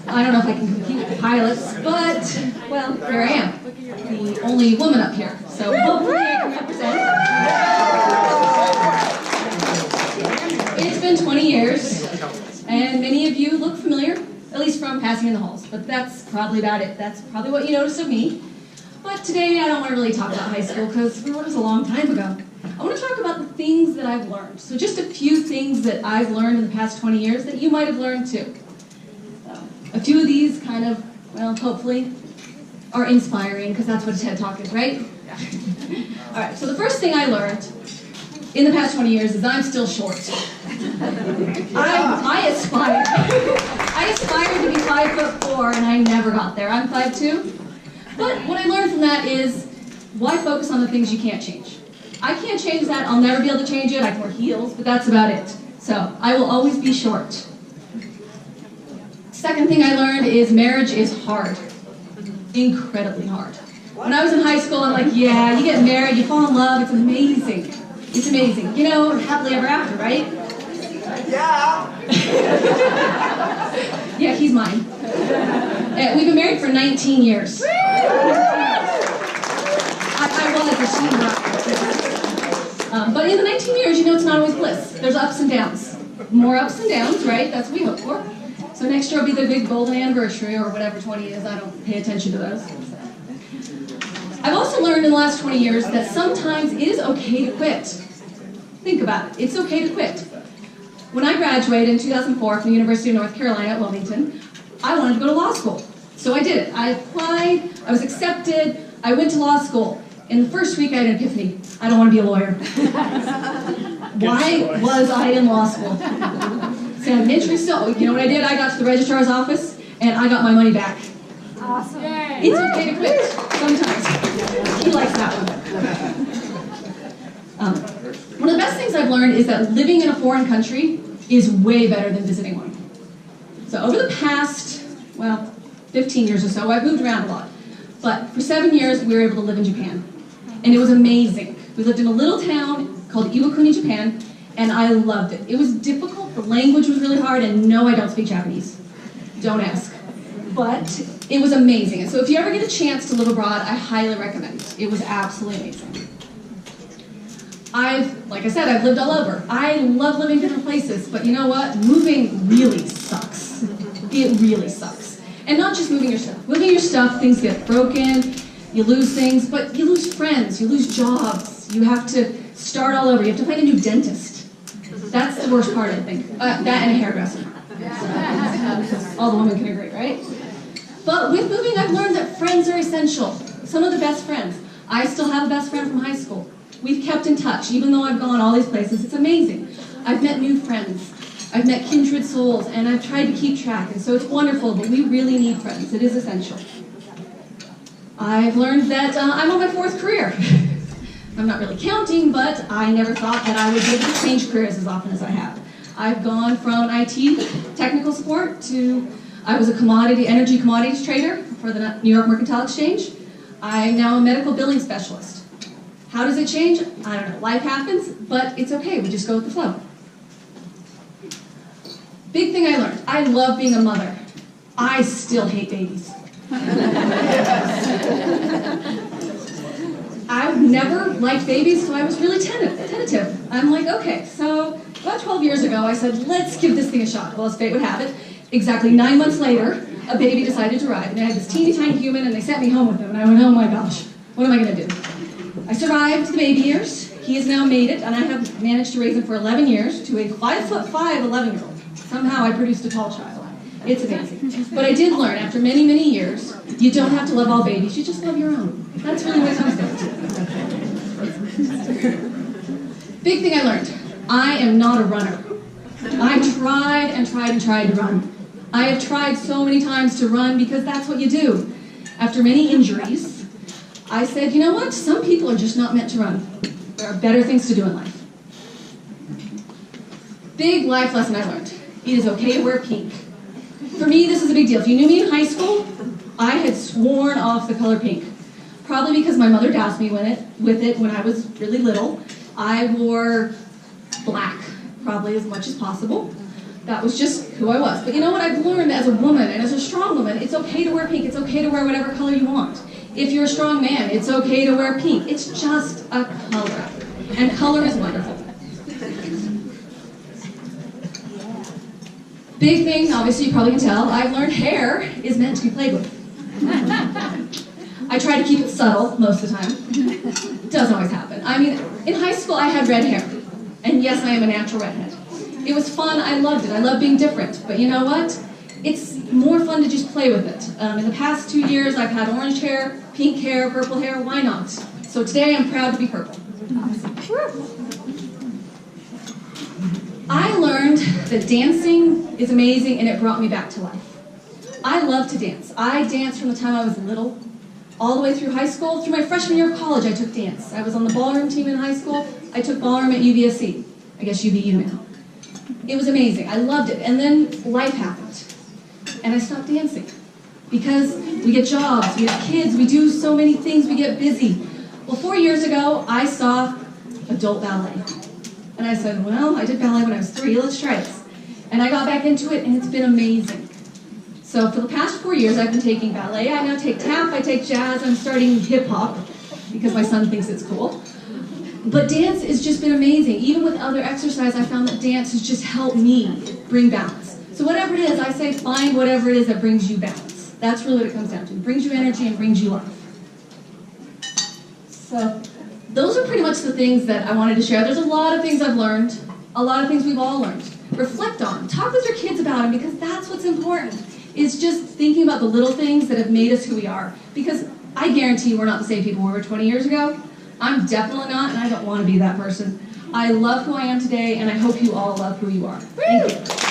I don't know if I can compete with pilots, but, well, here I am, the only woman up here. So hopefully I can represent. It's been 20 years, and many of you look familiar, at least from passing in the halls, but that's probably about it. That's probably what you noticed of me. But today I don't want to really talk about high school because it was a long time ago. I want to talk about the things that I've learned. So just a few things that I've learned in the past 20 years that you might have learned too. So, a few of these kind of, well, hopefully, are inspiring because that's what a TED Talk is, right? All right, so the first thing I learned in the past 20 years is I'm still short. I aspired to be 5'4", and I never got there. I'm 5'2". But what I learned from that is, why focus on the things you can't change? I can't change that. I'll never be able to change it. I can wear heels, but that's about it. So I will always be short. Second thing I learned is marriage is hard. Incredibly hard. When I was in high school, I'm like, yeah, you get married, you fall in love, it's amazing. It's amazing. You know, happily ever after, right? Yeah. Yeah, he's mine. We've been married for 19 years. I was a teen rocker. But in the 19 years, you know it's not always bliss. There's ups and downs. More ups and downs, right? That's what we hope for. So next year will be the big golden anniversary, or whatever 20 is. I don't pay attention to those. I've also learned in the last 20 years that sometimes it is okay to quit. Think about it. It's okay to quit. When I graduated in 2004 from the University of North Carolina at Wilmington, I wanted to go to law school. So I did it. I applied, I was accepted, I went to law school. In the first week I had an epiphany. I don't want to be a lawyer. Why was I in law school? So I'm interested. You know what I did? I got to the registrar's office and I got my money back. Awesome. It's okay to quit sometimes. He likes that one. One of the best things I've learned is that living in a foreign country is way better than visiting one. So over the past, well, 15 years or so, I've moved around a lot. But for 7 years, we were able to live in Japan. And it was amazing. We lived in a little town called Iwakuni, Japan, and I loved it. It was difficult, the language was really hard, and no, I don't speak Japanese. Don't ask. But it was amazing. And so if you ever get a chance to live abroad, I highly recommend it. It was absolutely amazing. Like I said, I've lived all over. I love living in different places, but you know what? Moving really sucks. It really sucks. And not just moving your stuff. Moving your stuff, things get broken, you lose things, but you lose friends, you lose jobs, you have to start all over, you have to find a new dentist. That's the worst part, I think. That and a hairdresser. All the women can agree, right? But with moving, I've learned that friends are essential. Some of the best friends. I still have a best friend from high school. We've kept in touch, even though I've gone all these places. It's amazing. I've met new friends. I've met kindred souls, and I've tried to keep track, and so it's wonderful, but we really need friends. It is essential. I've learned that I'm on my 4th career. I'm not really counting, but I never thought that I would be able to change careers as often as I have. I've gone from IT, technical support, to I was a energy commodities trader for the New York Mercantile Exchange. I'm now a medical billing specialist. How does it change? I don't know. Life happens, but it's okay. We just go with the flow. Big thing I learned. I love being a mother. I still hate babies. I've never liked babies, so I was really tentative. I'm like, okay, so about 12 years ago, I said, let's give this thing a shot. Well, as fate would have it, exactly 9 months later, a baby decided to arrive. And I had this teeny tiny human, and they sent me home with him. And I went, oh my gosh, what am I going to do? I survived the baby years. He has now made it, and I have managed to raise him for 11 years to a 5'5" 11-year-old. Somehow I produced a tall child. It's amazing. But I did learn, after many, many years, you don't have to love all babies, you just love your own. That's really what it comes down to. Big thing I learned, I am not a runner. I tried and tried and tried to run. I have tried so many times to run because that's what you do. After many injuries, I said, you know what, some people are just not meant to run. There are better things to do in life. Big life lesson I learned. It is okay to wear pink. For me, this is a big deal. If you knew me in high school, I had sworn off the color pink. Probably because my mother doused me with it when I was really little. I wore black, probably as much as possible. That was just who I was. But you know what I've learned as a woman and as a strong woman, it's okay to wear pink. It's okay to wear whatever color you want. If you're a strong man, it's okay to wear pink. It's just a color. And color is wonderful. Big thing, obviously you probably can tell, I've learned hair is meant to be played with. I try to keep it subtle most of the time. It doesn't always happen. I mean, in high school I had red hair. And yes, I am a natural redhead. It was fun, I loved it. I love being different. But you know what? It's more fun to just play with it. In the past 2 years, I've had orange hair, pink hair, purple hair, why not? So today I'm proud to be purple. I learned that dancing is amazing and it brought me back to life. I love to dance. I danced from the time I was little, all the way through high school. Through my freshman year of college, I took dance. I was on the ballroom team in high school. I took ballroom at UVSC. I guess UVU now. It was amazing. I loved it. And then life happened. And I stopped dancing. Because we get jobs, we have kids, we do so many things, we get busy. Well, 4 years ago, I saw adult ballet. And I said, well, I did ballet when I was 3, let's try this. And I got back into it, and it's been amazing. So for the past 4 years, I've been taking ballet. I now take tap, I take jazz, I'm starting hip-hop, because my son thinks it's cool. But dance has just been amazing. Even with other exercise, I found that dance has just helped me bring balance. So whatever it is, I say find whatever it is that brings you balance. That's really what it comes down to. It brings you energy and brings you life. So those are pretty much the things that I wanted to share. There's a lot of things I've learned, a lot of things we've all learned. Reflect on, talk with your kids about them, because that's what's important, is just thinking about the little things that have made us who we are. Because I guarantee you we're not the same people we were 20 years ago. I'm definitely not, and I don't want to be that person. I love who I am today, and I hope you all love who you are. Thank you.